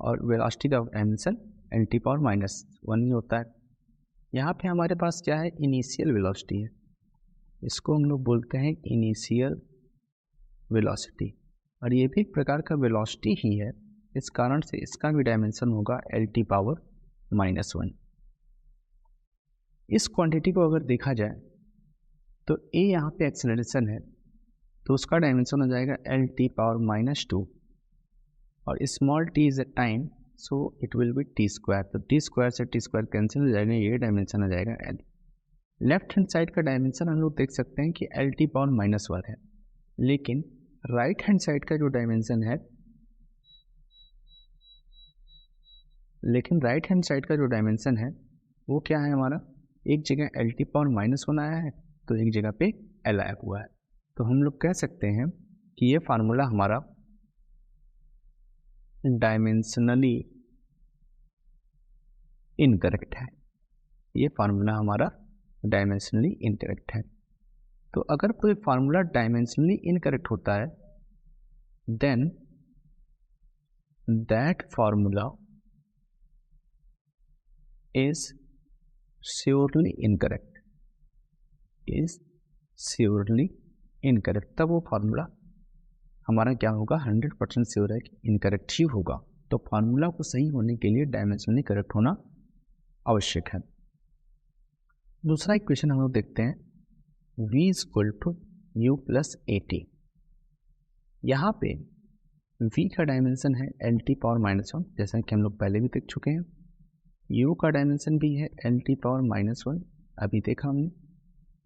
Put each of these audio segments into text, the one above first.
और velocity of dimension LT⁻⁻1 ही होता है। यहाँ पे हमारे पास क्या है, इनिशियल वेलोसिटी है, इसको हम लोग बोलते हैं इनिशियल वेलोसिटी, और ये भी एक प्रकार का वेलोसिटी ही है, इस कारण से इसका भी डायमेंशन होगा LT⁻⁻1। इस क्वांटिटी को अगर देखा जाए तो ए यहाँ पे एक्सेलरेशन है, तो उसका डायमेंशन हो जाएगा LT⁻⁻2, और small t is a time, so it will be t²। तो t² से t² कैंसिल हो जाएगा, ये डायमेंशन आ जाएगा L। लेफ्ट हैंड साइड का डायमेंशन हम लोग देख सकते हैं कि LT⁻⁻1 है, लेकिन राइट हैंड साइड का जो डायमेंशन है, वो क्या है हमारा, एक जगह LT⁻⁻1 आया है तो एक जगह पे L आया हुआ है। तो हम लोग कह सकते हैं कि ये फार्मूला हमारा डायमेंशनली इनकरेक्ट है, ये फार्मूला हमारा डायमेंशनली इनकरेक्ट है। तो अगर कोई फार्मूला डायमेंशनली इनकरेक्ट होता है, then that formula is surely incorrect, तब वो फार्मूला हमारा क्या होगा, 100% श्योर है कि इनकरेक्ट ही होगा। तो फार्मूला को सही होने के लिए डायमेंशनली करेक्ट होना आवश्यक है। दूसरा इक्वेशन हम लोग देखते हैं, v = u + at। यहाँ पे v का डायमेंशन है LT⁻⁻1, जैसा कि हम लोग पहले भी देख चुके हैं। u का डायमेंशन भी है LT⁻⁻1, अभी देखा हमने।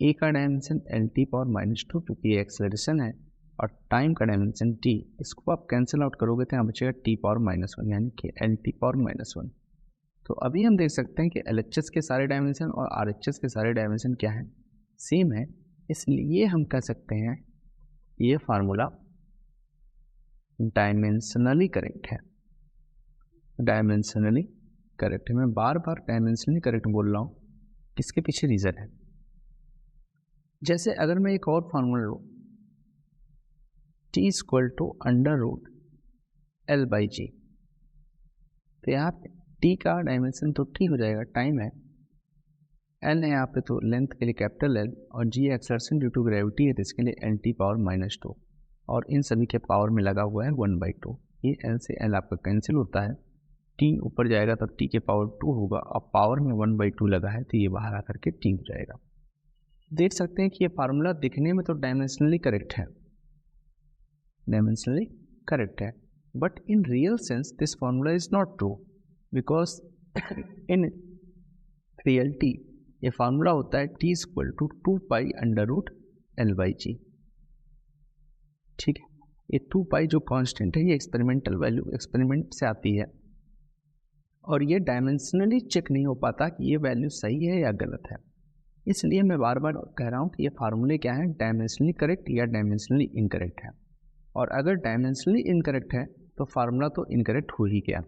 a का डायमेंशन LT⁻⁻2, क्योंकि ये एक्सेलरेशन है, और टाइम का डायमेंशन t, इसको आप कैंसिल आउट करोगे तो यहाँ बचेगा t⁻⁻1, यानी कि LT⁻⁻1। तो अभी हम देख सकते हैं कि LHS के सारे डायमेंशन और RHS के सारे डायमेंशन क्या है, सेम है, इसलिए हम कह सकते हैं ये फार्मूला डायमेंशनली करेक्ट है। डायमेंशनली करेक्ट है, मैं बार बार डायमेंशनली करेक्ट बोल रहा हूँ, किसके पीछे रीज़न है। जैसे अगर मैं एक और फार्मूला लूँ, T = √L/g, तो यहाँ पे T का डायमेंशन तो T हो जाएगा, टाइम है, L है यहाँ पे तो लेंथ के लिए कैपिटल L, और G acceleration due to gravity है, तो इसके लिए LT⁻⁻2, और इन सभी के पावर में लगा हुआ है 1/2। ये L से L आपका कैंसिल होता है, T ऊपर जाएगा तो T के पावर 2 होगा, और पावर में 1/2 लगा है, तो ये बाहर आकर के T हो जाएगा। देख सकते हैं कि ये फार्मूला दिखने में तो डायमेंशनली करेक्ट है, but in real sense this formula is not true, because in reality ये फार्मूला होता है T = 2π√L/g। ठीक है, ये 2π जो कांस्टेंट है, ये एक्सपेरिमेंटल वैल्यू, एक्सपेरिमेंट से आती है, और ये डायमेंशनली चेक नहीं हो पाता कि ये वैल्यू सही है या गलत है। इसलिए मैं बार बार कह रहा हूँ कि ये फार्मूले क्या है, डायमेंशनली करेक्ट या डायमेंशनली इनकरेक्ट है। और अगर डायमेंशनली इनकरेक्ट है तो फार्मूला तो इनकरेक्ट हो ही गया,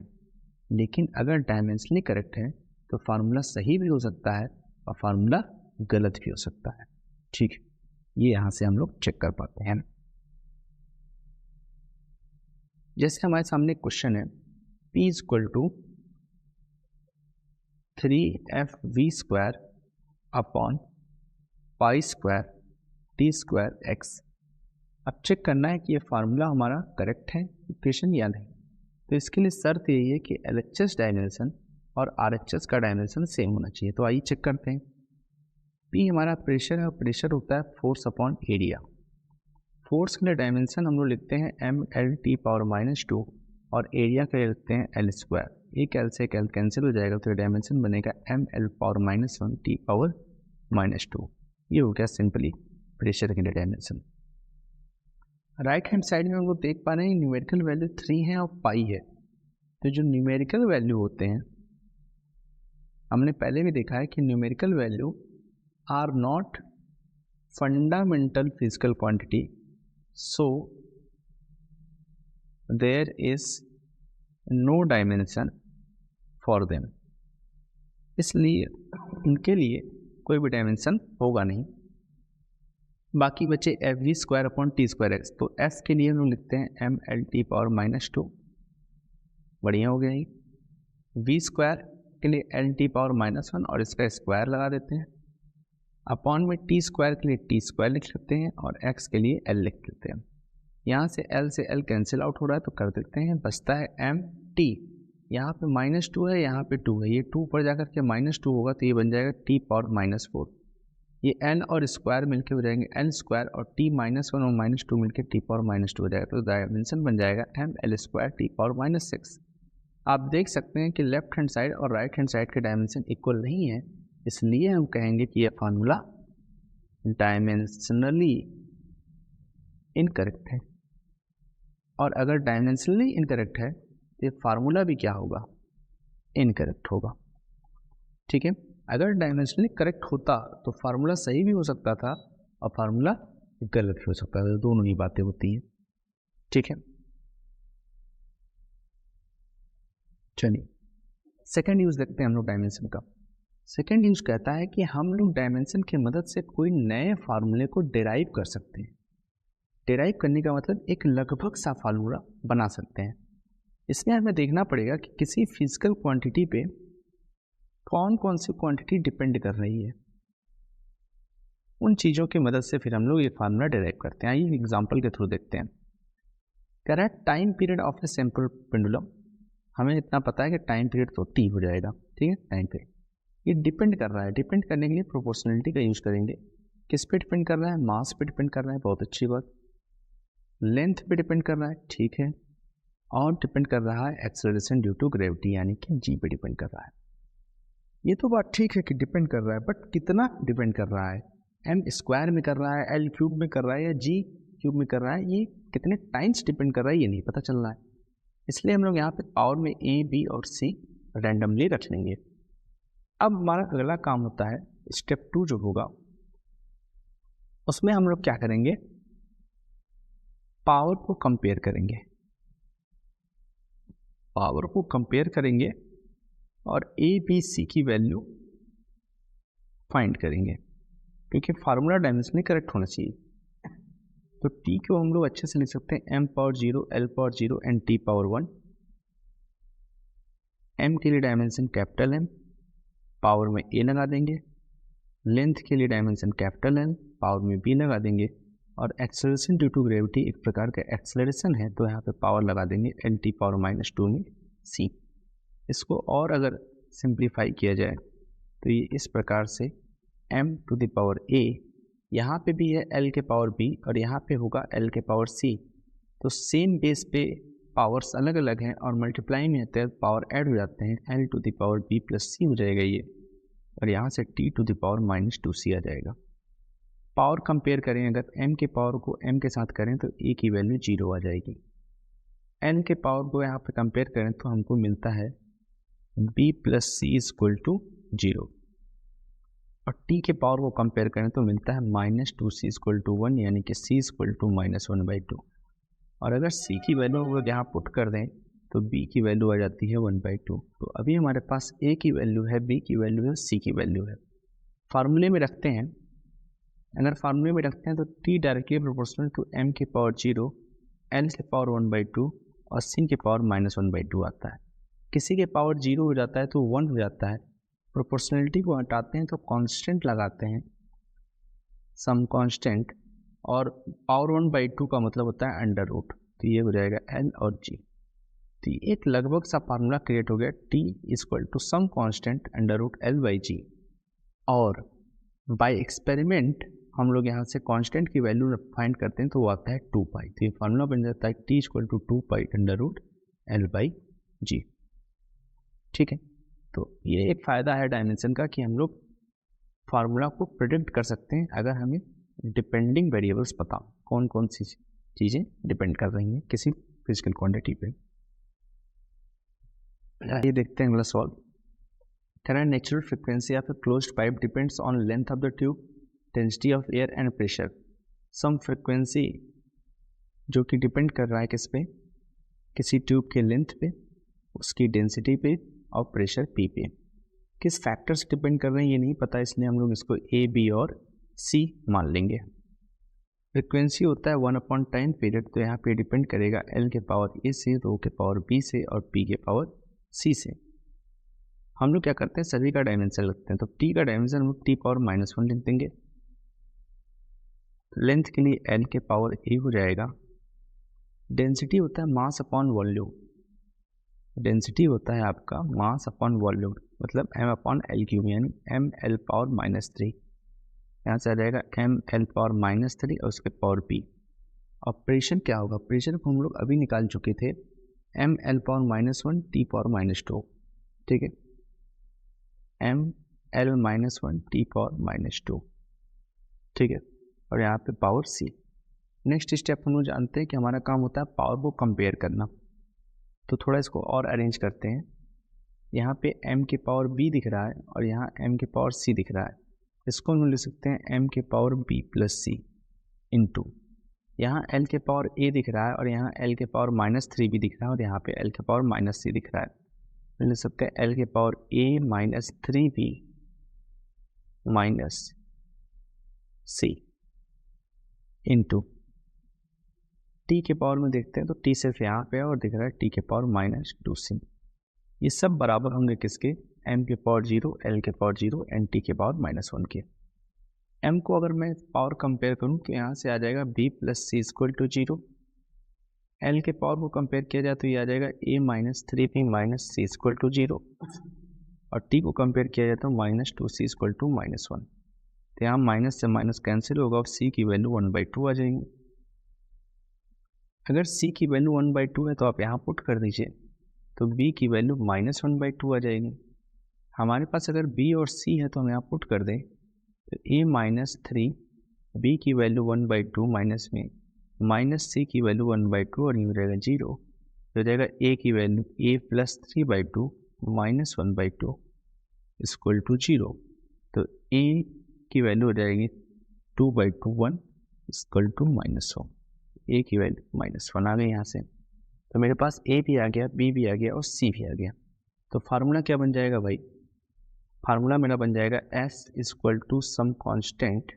लेकिन अगर डायमेंशनली करेक्ट है तो फार्मूला सही भी हो सकता है और फार्मूला गलत भी हो सकता है। ठीक है, ये यहाँ से हम लोग चेक कर पाते हैं। जैसे हमारे सामने क्वेश्चन है P equal to 3FV² upon pi square t square x. अब चेक करना है कि ये फार्मूला हमारा करेक्ट है इक्वेशन या नहीं। तो इसके लिए शर्त यही है कि LHS डायमेंशन और RHS का डायमेंशन सेम होना चाहिए। तो आइए चेक करते हैं। P हमारा प्रेशर है और प्रेशर होता है फोर्स अपॉन एरिया। फोर्स के लिए डायमेंशन हम लोग लिखते हैं mL/-2 और एरिया के लिए लिखते हैं L²। एक L से एक L कैंसिल हो जाएगा तो डायमेंशन बनेगा mL/-1T/-2। ये हो गया सिंपली प्रेशर के लिए डायमेंशन। राइट हैंड साइड में हम लोग देख पा रहे हैं न्यूमेरिकल वैल्यू 3 है और पाई है। तो जो न्यूमेरिकल वैल्यू होते हैं हमने पहले भी देखा है कि numerical value are not fundamental physical quantity, so there is no dimension for them. इसलिए उनके लिए कोई भी डायमेंशन होगा नहीं। बाकी बचे FV²/T²x। तो S के लिए हम लोग लिखते हैं mL/-2। बढ़िया हो गया ये। V² के लिए L/-1 और इसका स्क्वायर लगा देते हैं। अपॉन में T² के लिए T² लिख लेते हैं और X के लिए L लिख लेते हैं। यहाँ से L से L कैंसिल आउट हो रहा है तो कर देते हैं, बचता है MT। यहाँ पे -2 है, यहाँ पे 2 है, ये 2 पर जाकर के -2 होगा तो ये बन जाएगा T⁻⁻4। ये n और स्क्वायर मिलके हो जाएंगे L² और T-1 और -2 मिलके T⁻⁻2 हो जाएगा। तो डायमेंशन बन जाएगा mL² T⁻⁻6। आप देख सकते हैं कि लेफ्ट हैंड साइड और राइट हैंड साइड के डायमेंशन इक्वल नहीं है, इसलिए हम कहेंगे कि यह फार्मूला डायमेंशनली इनकरेक्ट है। और अगर डायमेंशनली इनकरेक्ट है तो ये फार्मूला भी क्या होगा, इनकरेक्ट होगा। ठीक है, अगर डायमेंशनली करेक्ट होता तो फार्मूला सही भी हो सकता था और फार्मूला गलत भी हो सकता था, दोनों ही बातें होती हैं। ठीक है, चलिए सेकंड यूज देखते हैं हम लोग डायमेंशन का। सेकंड यूज कहता है कि हम लोग डायमेंशन की मदद से कोई नए फार्मूले को डेराइव कर सकते हैं। डेराइव करने का मतलब एक लगभग सा फार्मूला बना सकते हैं। इसमें हमें देखना पड़ेगा कि किसी फिजिकल क्वांटिटी पे कौन कौन सी क्वांटिटी डिपेंड कर रही है। उन चीज़ों की मदद से फिर हम लोग ये फार्मूला डेराइव करते हैं। आइए एग्जांपल के थ्रू देखते हैं। कह रहा है time period of a simple pendulum. हमें इतना पता है कि टाइम पीरियड तो T हो जाएगा। ठीक है, टाइम पीरियड ये डिपेंड कर रहा है। डिपेंड करने के लिए प्रोपोर्शनलिटी का यूज करेंगे। किस पे डिपेंड कर रहा है, मास पे डिपेंड कर रहा है, बहुत अच्छी बात। लेंथ पे डिपेंड कर रहा है, ठीक है, और डिपेंड कर रहा है एक्सेलरेशन ड्यू टू ग्रेविटी यानी कि G पे डिपेंड कर रहा है। ये तो बात ठीक है कि डिपेंड कर रहा है, बट कितना डिपेंड कर रहा है, m² में कर रहा है, L³ में कर रहा है या G³ में कर रहा है, ये कितने टाइम्स डिपेंड कर रहा है ये नहीं पता चल रहा है। इसलिए हम लोग यहाँ पे पावर में A, B और C रैंडमली रख लेंगे। अब हमारा अगला काम होता है स्टेप 2 जो होगा उसमें हम लोग क्या करेंगे, पावर को कंपेयर करेंगे। पावर को कंपेयर करेंगे और A, B, C की वैल्यू फाइंड करेंगे, क्योंकि फार्मूला डायमेंशनली करेक्ट होना चाहिए। तो T को हम लोग अच्छे से लिख सकते हैं m⁻0 L⁻0 and T⁻1। M के लिए डायमेंशन कैपिटल M, पावर में A लगा देंगे। लेंथ के लिए डायमेंशन कैपिटल L, पावर में B लगा देंगे। और एक्सेलरेशन ड्यू टू ग्रेविटी एक प्रकार का एक्सेलरेशन है तो यहाँ पे पावर लगा देंगे L⁻⁻2 में C। इसको और अगर सिंप्लीफाई किया जाए तो ये इस प्रकार से m⁻A, यहाँ पे भी है L⁻B और यहाँ पे होगा L⁻C। तो सेम बेस पे पावर्स अलग अलग हैं और मल्टीप्लाई में आते हैं पावर ऐड हो जाते हैं, L⁻B + C हो जाएगा ये, और यहाँ से T⁻⁻2C आ जाएगा। पावर कंपेयर करें, अगर m के पावर को m के साथ करें तो A की वैल्यू 0 आ जाएगी। n के पावर को यहाँ पे कंपेयर करें तो हमको मिलता है B + C = 0, और T के पावर को कंपेयर करें तो मिलता है -2C = 1 यानी कि C = -1/2। और अगर C की वैल्यू को यहाँ पुट कर दें तो B की वैल्यू आ जाती है 1/2। तो अभी हमारे पास A की वैल्यू है, B की वैल्यू है, C की वैल्यू है। फार्मूले में रखते हैं, अगर फार्मूले में रखते हैं तो T directly proportional to m⁻0 L⁻1/2 और c के पावर -1/2 आता है। किसी के पावर 0 हो जाता है तो 1 हो जाता है। प्रोपोर्शनलिटी को हटाते हैं तो कांस्टेंट लगाते हैं, सम कांस्टेंट, और पावर 1/2 का मतलब होता है अंडर रूट, तो ये हो जाएगा l और g। तो एक लगभग सा फार्मूला क्रिएट हो गया, t equal to some constant under root l/g। और बाय एक्सपेरिमेंट हम लोग यहाँ से कांस्टेंट की वैल्यू फाइंड करते हैं तो वो आता है 2π। तो ये फार्मूला बन जाता है t equal to 2π under root l/g। ठीक है, तो ये एक फ़ायदा है डायमेंशन का कि हम लोग फार्मूला को प्रिडिक्ट कर सकते हैं अगर हमें डिपेंडिंग वेरिएबल्स पता कौन कौन सी चीज़ें डिपेंड कर रही हैं किसी फिजिकल क्वांटिटी पे। ये देखते हैं अगला सॉल्व। टेरा natural frequency of a closed pipe depends on length of the tube, density of air and pressure. Some frequency जो कि डिपेंड कर रहा है किस पे, किसी ट्यूब के लेंथ पे, उसकी डेंसिटी पे और प्रेशर P पे। किस फैक्टर्स डिपेंड कर रहे हैं ये नहीं पता, इसलिए हम लोग इसको A, B और C मान लेंगे। फ्रीक्वेंसी होता है 1 टाइम पीरियड, तो यहाँ पे डिपेंड करेगा L के पावर A से, रो के पावर B से और P के पावर C से। हम लोग क्या करते हैं, सभी का डायमेंशन लगते हैं, तो T का डायमेंशन हम लोग T पावर -1 लिख देंगे। लेंथ के लिए L के पावर A हो जाएगा। डेंसिटी होता है मास अपॉन वॉल्यूम, डेंसिटी होता है आपका मास अपॉन वॉल्यूम, मतलब m/L3, यानी ml पावर -3। यहाँ से आ जाएगा ml पावर -3 और उसके पावर P। और प्रेशर क्या होगा, प्रेशर को हम लोग अभी निकाल चुके थे, ml पावर -1 T पावर -2। ठीक है, ml -1 T पावर -2। ठीक है, और यहाँ पे पावर C। नेक्स्ट स्टेप हम लोग जानते हैं कि हमारा काम होता है पावर को कंपेयर करना, तो थोड़ा इसको और अरेंज करते हैं। यहाँ पे m के पावर b दिख रहा है और यहाँ m के पावर c दिख रहा है, इसको हम लिख सकते हैं m के power b plus c into, यहाँ l के पावर a दिख रहा है और यहाँ l के पावर -3 भी दिख रहा है और यहाँ पे l के पावर -c दिख रहा है, तो लिख सकते हैं l के power a -3b minus c into t के पावर में देखते हैं तो t सिर्फ यहाँ पे है और दिख रहा है t के पावर -2c। ये सब बराबर होंगे किसके, m के पावर 0, l के पावर 0 एंड t के पावर -1 के। m को अगर मैं पावर कंपेयर करूँ तो यहाँ से आ जाएगा b plus c equal to 0। l के पावर को कंपेयर किया जाए तो ये आ जाएगा a -3b minus c equal to 0, और t को कंपेयर किया जाए तो -2c इक्वल टू -1। तो यहाँ माइनस से माइनस कैंसिल होगा और c की वैल्यू 1/2 आ जाएगी। अगर c की वैल्यू 1/2 है तो आप यहाँ पुट कर दीजिए, तो b की वैल्यू -1/2 आ जाएगी। हमारे पास अगर b और c है तो हम यहाँ पुट कर दें, तो a -3, b की वैल्यू 1/2 माइनस में माइनस c की वैल्यू 1/2 और ये हो जाएगा 0, तो हो जाएगा a की value a plus 3/2 minus 1/2 equal to 0, तो a की वैल्यू हो जाएगी 2/2 1 इक्वल टू -1, a की वैल्यू -1 आ गई यहाँ से। तो मेरे पास a भी आ गया, b भी आ गया और c भी आ गया। तो फार्मूला क्या बन जाएगा भाई, फार्मूला मेरा बन जाएगा s equal to some constant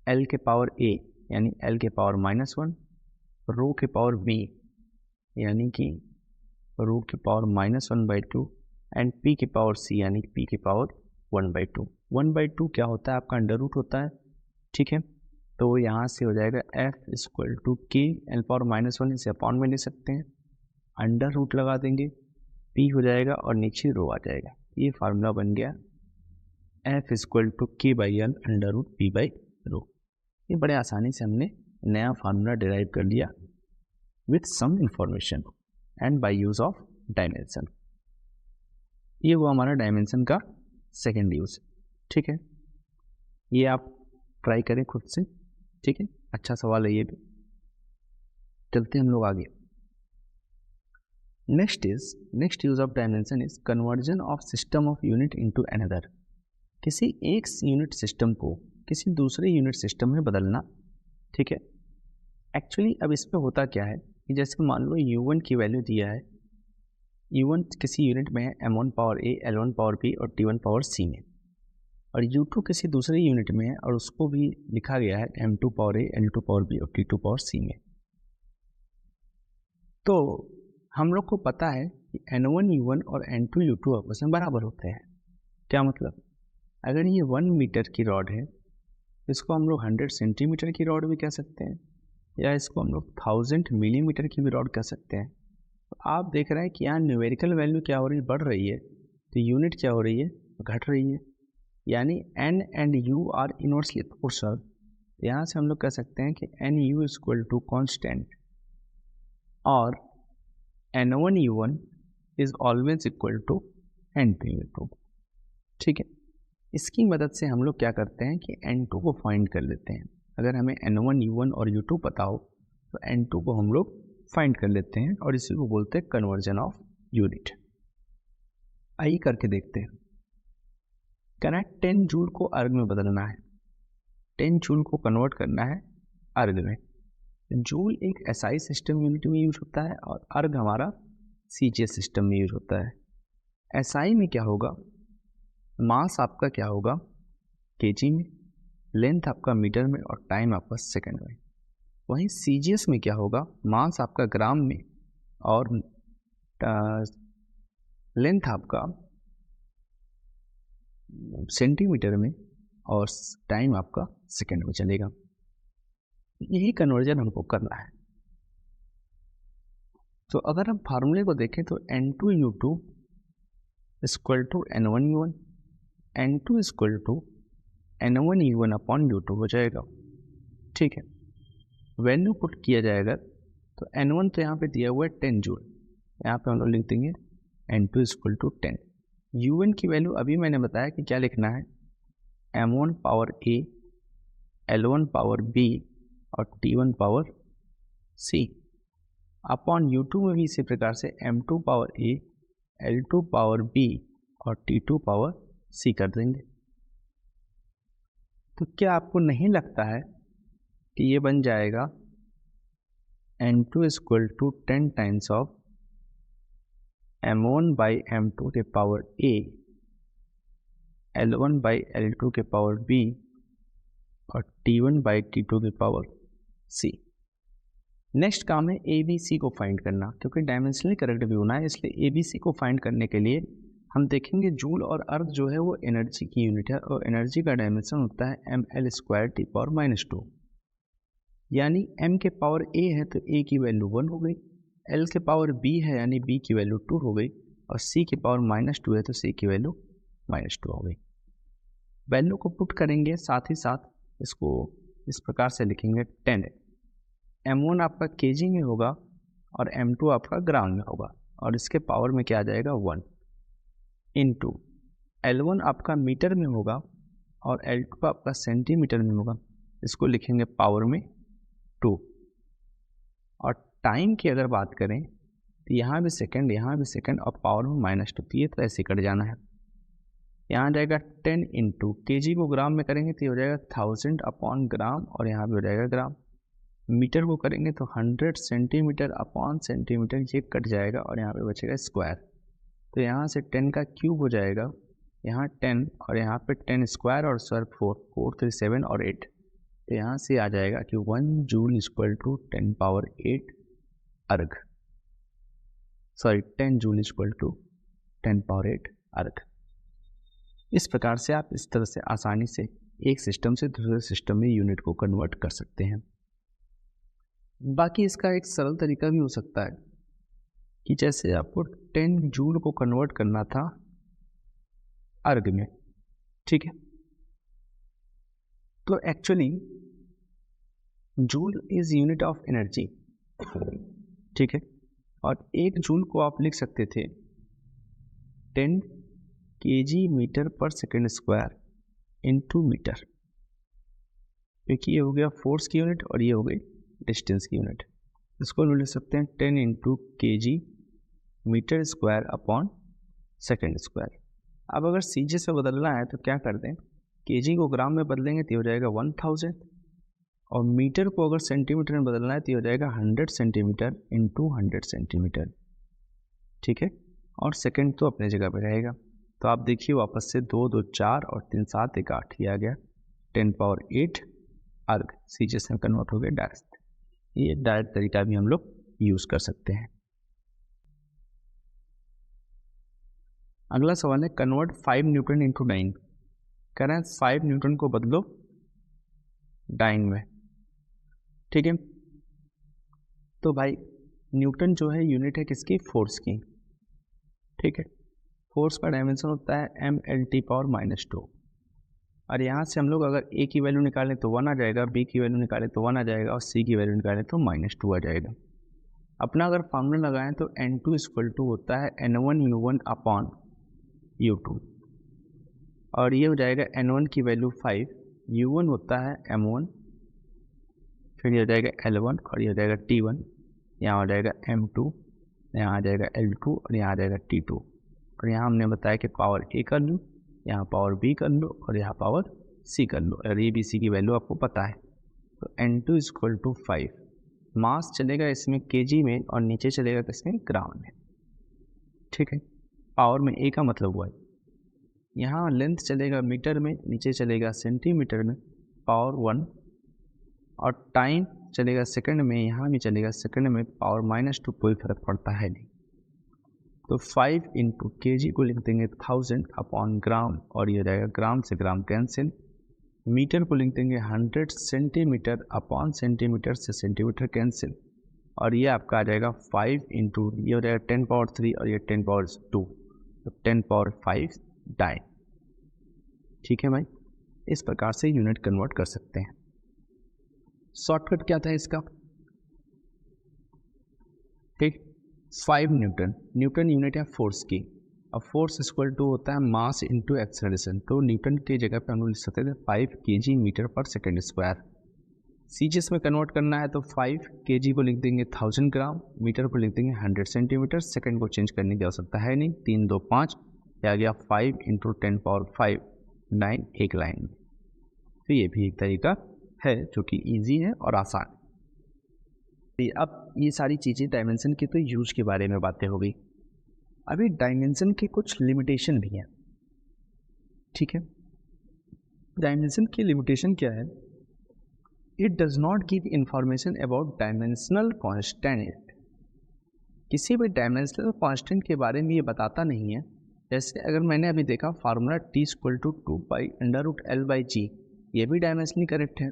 l के पावर a यानी l के पावर -1, रो के पावर b यानी कि रो के पावर -1/2 एंड p के पावर c यानी p के पावर 1/2। 1/2 क्या होता है, आपका अंडर रूट होता है। ठीक है, तो यहाँ से हो जाएगा f equal to k l power -1, इसे अपॉन में ले सकते हैं, अंडर रूट लगा देंगे, p हो जाएगा और नीचे रो आ जाएगा। ये फार्मूला बन गया f equal to k by L under root p by rho. ये बड़े आसानी से हमने नया फार्मूला डिराइव कर लिया with some information and by use of dimension. ये वो हमारा डायमेंशन का सेकेंड यूज। ठीक है, ये आप ट्राई करें खुद से। ठीक है, अच्छा सवाल है ये भी। चलते हम लोग आगे। Next use of dimension is conversion of system of unit into another. किसी एक यूनिट सिस्टम को किसी दूसरे यूनिट सिस्टम में बदलना। ठीक है, एक्चुअली अब इस पे होता क्या है कि जैसे मान लो u1 की वैल्यू दिया है, u1 किसी यूनिट में है m1 power a, l1 power b और t1 पावर c में, और u2 किसी दूसरे यूनिट में है और उसको भी लिखा गया है m2 power a, l2 power b और t2 पावर c में। तो हम लोग को पता है कि N1U1 और N2U2 आपस में बराबर होते हैं। क्या मतलब, अगर ये 1 मीटर की रॉड है, इसको हम लोग 100 सेंटीमीटर की रॉड भी कह सकते हैं, या इसको हम लोग 1000 मिलीमीटर की भी रॉड कह सकते हैं। तो आप देख रहे हैं कि यहाँ न्यूमेरिकल वैल्यू क्या हो रही है, बढ़ रही है, तो यूनिट क्या हो रही है, घट रही है। यानी N and U are inversely proportional. यहाँ से हम लोग कह सकते हैं कि NU इक्वल टू कॉन्स्टेंट और N1U1 is always equal to N2U2। ठीक है, इसकी मदद से हम लोग क्या करते हैं कि N2 को फाइंड कर लेते हैं। अगर हमें N1U1 और U2 पता हो तो N2 को हम लोग फाइंड कर लेते हैं, और इसी को बोलते हैं कन्वर्जन ऑफ यूनिट। आइए करके देखते हैं। कहना 10 जूल को अर्ग में बदलना है, 10 जूल को कन्वर्ट करना है अर्ग में। जूल एक SI सिस्टम यूनिट में यूज होता है और अर्ग हमारा CGS सिस्टम में यूज होता है। SI में क्या होगा, मास आपका क्या होगा केजी में, लेंथ आपका मीटर में और टाइम आपका सेकंड में। वहीं CGS में क्या होगा, मास आपका ग्राम में और लेंथ आपका सेंटीमीटर में और टाइम आपका सेकंड में चलेगा। यही कन्वर्जन हमको करना है। तो अगर हम फार्मूले को देखें तो N2U2 equal to N1U1, N2 equal to N1U1 upon U2 हो जाएगा। ठीक है, वैल्यू पुट किया जाएगा तो N1 तो यहाँ पे दिया हुआ है 10 जूल, यहाँ पे हम लोग लिख देंगे N2 इक्वल टू 10। U1 की वैल्यू अभी मैंने बताया कि क्या लिखना है, M1 power A, L1 power B और T1 power C upon U2 में भी इसी प्रकार से M2 power A, L2 power B और T2 पावर C कर देंगे। तो क्या आपको नहीं लगता है कि ये बन जाएगा N2 equal to 10 times of M1 by M2 के power A, L1 by L2 के पावर B और T1 बाई T2 के पावर C। नेक्स्ट काम है ABC को फाइंड करना। क्योंकि डायमेंशनली करेक्ट भी होना है, इसलिए ABC को फाइंड करने के लिए हम देखेंगे जूल और अर्थ जो है वो एनर्जी की यूनिट है, और एनर्जी का डायमेंशन होता है ml² T पावर -2। यानी m के पावर a है तो a की वैल्यू 1 हो गई, l के पावर b है यानी b की वैल्यू 2 हो गई, और c के पावर -2 है तो c की वैल्यू -2 हो गई। वैल्यू को पुट करेंगे, साथ ही साथ इसको इस प्रकार से लिखेंगे 10। M1 आपका केजी में होगा और M2 आपका ग्राम में होगा, और इसके पावर में क्या आ जाएगा 1 इंटू L1 आपका मीटर में होगा और L2 आपका सेंटीमीटर में होगा, इसको लिखेंगे पावर में 2। और टाइम की अगर बात करें तो यहाँ भी सेकंड, यहाँ भी सेकंड और पावर में -2, तो ये तो ऐसे कट जाना है। यहाँ आ जाएगा 10 इंटू केजी को ग्राम में करेंगे तो ये हो जाएगा 1000 अपॉन ग्राम, और यहाँ भी हो जाएगा ग्राम। मीटर को करेंगे तो 100 सेंटीमीटर अपॉन सेंटीमीटर, ये कट जाएगा और यहाँ पे बचेगा स्क्वायर। तो यहाँ से 10 का क्यूब हो जाएगा, यहाँ 10 और यहाँ पे 10 स्क्वायर और स्क्वायर 4, 4 3 7 और 8। तो यहाँ से आ जाएगा कि 1 joule equal to 10 power 8 erg, sorry 10 joule equal to 10 power 8 erg. इस प्रकार से आप इस तरह से आसानी से एक सिस्टम से दूसरे सिस्टम में यूनिट को कन्वर्ट कर सकते हैं। बाकी इसका एक सरल तरीका भी हो सकता है कि जैसे आपको 10 जूल को कन्वर्ट करना था अर्ग में, ठीक है, तो actually joule is unit of energy, ठीक है, और 1 जूल को आप लिख सकते थे 10 केजी मीटर पर सेकेंड स्क्वायर इनटू मीटर, क्योंकि ये हो गया फोर्स की यूनिट और ये हो गई डिस्टेंस की यूनिट। इसको लिख सकते हैं 10 into KG metre square upon second square. अब अगर सीजे से बदलना है तो क्या कर दें, केजी को ग्राम में बदलेंगे तो हो जाएगा 1000, और मीटर को अगर सेंटीमीटर में बदलना है तो हो जाएगा 100 सेंटीमीटर इंटू 100 सेंटीमीटर, ठीक है, और सेकंड तो अपने जगह पे रहेगा। तो आप देखिए वापस से 2 2 4 और 3 7 1 8 ही आ गया, 10 पावर 8 अर्ग सीजे से कन्वर्ट हो गया डायरेक्ट। ये डायरेक्ट तरीका भी हम लोग यूज़ कर सकते हैं। अगला सवाल है कन्वर्ट 5 न्यूटन इंटू डाइन। कह रहे हैं 5 न्यूटन को बदलो डाइन में। ठीक है, तो भाई न्यूटन जो है यूनिट है किसकी, फोर्स की। ठीक है, फोर्स का डायमेंशन होता है mL⁻²। और यहाँ से हम लोग अगर ए की वैल्यू निकालें तो 1 आ जाएगा, बी की वैल्यू निकालें तो 1 आ जाएगा, और सी की वैल्यू निकालें तो -2 आ जाएगा। अपना अगर फार्मूला लगाएं तो N2 = होता है N1U1/U2, और ये हो जाएगा N1 की वैल्यू 5, U1 होता है M1, फिर ये हो जाएगा L1 और ये हो जाएगा T1, यहाँ हो जाएगा M2, यहाँ आ जाएगा L2 और यहाँ आ जाएगा T2। और यहाँ हमने बताया कि पावर A कर लूँ, यहाँ पावर B कर लो और यहाँ पावर C कर लो, और ये B C की वैल्यू आपको पता है। तो N2 = 5, मास चलेगा इसमें केजी में और नीचे चलेगा किसमें, ग्राम में। ठीक है, पावर में A का मतलब हुआ है, यहाँ लेंथ चलेगा मीटर में, नीचे चलेगा सेंटीमीटर में, पावर 1, और टाइम चलेगा सेकंड में, यहाँ भी चलेगा सेकंड में, पावर -2, कोई फर्क पड़ता है नहीं। तो 5 इंटू kg को लिख देंगे 1000/ग्राम, और ये हो जाएगा ग्राम से ग्राम कैंसिल। मीटर को लिख देंगे 100 सेंटीमीटर/सेंटीमीटर से सेंटीमीटर कैंसिल, और ये आपका आ जाएगा 5 इंटू, ये हो जाएगा 10⁻³ और ये 10⁻², तो 10⁻5 डाइन। ठीक है भाई, इस प्रकार से यूनिट कन्वर्ट कर सकते हैं। शॉर्टकट क्या था इसका, ठीक, 5 न्यूटन, न्यूटन यूनिट है फोर्स की, अब फोर्स = होता है मास इंटू एक्सेलरेशन, तो न्यूटन की जगह पे हम लोग लिख सकते थे 5 kg मीटर/सेकंड²। सीजीएस में कन्वर्ट करना है तो 5 kg को लिख देंगे 1000 ग्राम, मीटर को लिख देंगे 100 सेंटीमीटर, सेकंड को चेंज करने की आवश्यकता है नहीं, 3 2 5, आ गया 5 इंटू 10⁻5 9 एक लाइन में। तो ये भी एक तरीका है जो कि ईजी है और आसान है। अब ये सारी चीज़ें डायमेंशन की तो यूज के बारे में बातें हो गई, अभी डायमेंशन के कुछ लिमिटेशन भी हैं। ठीक है, डायमेंशन की लिमिटेशन क्या है, it does not give information about dimensional constant. किसी भी डायमेंशनल कांस्टेंट के बारे में ये बताता नहीं है। जैसे अगर मैंने अभी देखा फार्मूला T = 2π√L/g, ये भी डायमेंशनली करेक्ट है।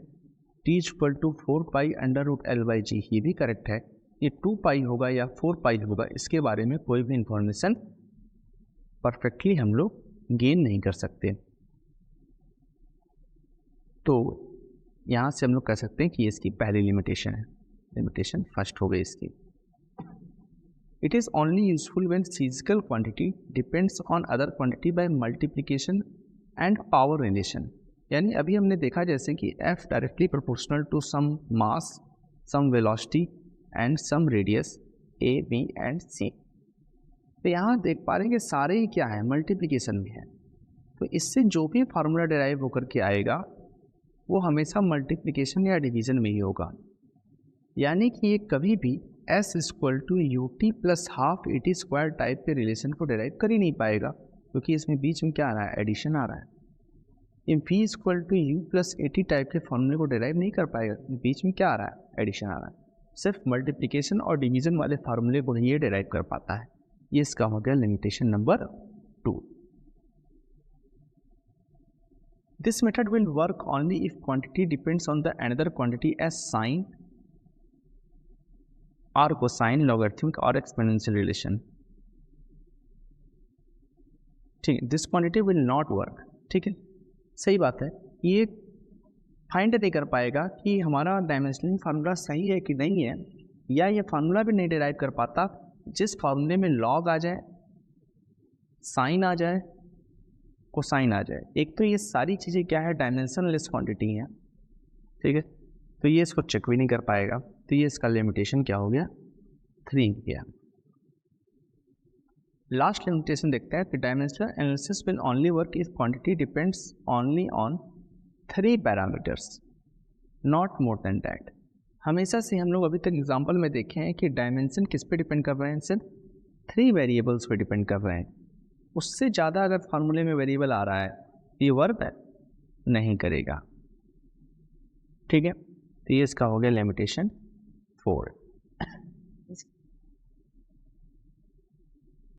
T = 4π√L/g, ये भी करेक्ट है। ये 2π होगा या 4π होगा, इसके बारे में कोई भी इंफॉर्मेशन परफेक्टली हम लोग गेन नहीं कर सकते। तो यहाँ से हम लोग कह सकते हैं कि इसकी पहली लिमिटेशन है, लिमिटेशन फर्स्ट हो गई इसकी। It is only useful when physical quantity depends on other quantity by multiplication and power relation. यानी अभी हमने देखा जैसे कि F directly proportional to some mass, some velocity and some radius A, B and C। तो यहाँ देख पा रहे हैं कि सारे ही क्या है, मल्टीप्लिकेशन में है। तो इससे जो भी फार्मूला डिराइव होकर के आएगा वो हमेशा मल्टीप्लिकेशन या डिवीज़न में ही होगा। यानी कि ये कभी भी S = UT + ½ AT² टाइप के रिलेशन को डिराइव कर ही नहीं पाएगा, क्योंकि इसमें बीच में क्या आ रहा है, एडिशन आ रहा है। ये V = U + AT टाइप के फॉर्मूले को डिराइव नहीं कर पाएगा, बीच में क्या आ रहा है, एडिशन आ रहा है। सिर्फ मल्टीप्लिकेशन और डिवीज़न वाले फार्मूले को ही ये डिराइव कर पाता है। ये इसका हो गया limitation number 2। This method will work only if quantity depends on the another quantity as sine or cosine, logarithmic or exponential relation. ठीक है, this quantity will not work. ठीक है, सही बात है, ये फाइंड नहीं कर पाएगा कि हमारा डायमेंशनल फार्मूला सही है कि नहीं है, या ये फार्मूला भी नहीं डिराइव कर पाता जिस फार्मूले में लॉग आ जाए, साइन आ जाए, कोसाइन आ जाए। एक तो ये सारी चीज़ें क्या है, डायमेंशनलेस क्वांटिटी हैं। ठीक है, तो ये इसको चेक भी नहीं कर पाएगा, तो ये इसका लिमिटेशन क्या हो गया, 3 गया। लास्ट लिमिटेशन देखते हैं कि dimensional analysis will only work if quantity depends only on 3 parameters, not more than that. हमेशा से हम लोग अभी तक एग्जांपल में देखे हैं कि डायमेंशन किस पे डिपेंड कर रहे हैं, सिर्फ 3 वेरिएबल्स पे डिपेंड कर रहे हैं। उससे ज़्यादा अगर फार्मूले में वेरिएबल आ रहा है ये वर्क नहीं करेगा। ठीक है, तो ये इसका हो गया लिमिटेशन 4।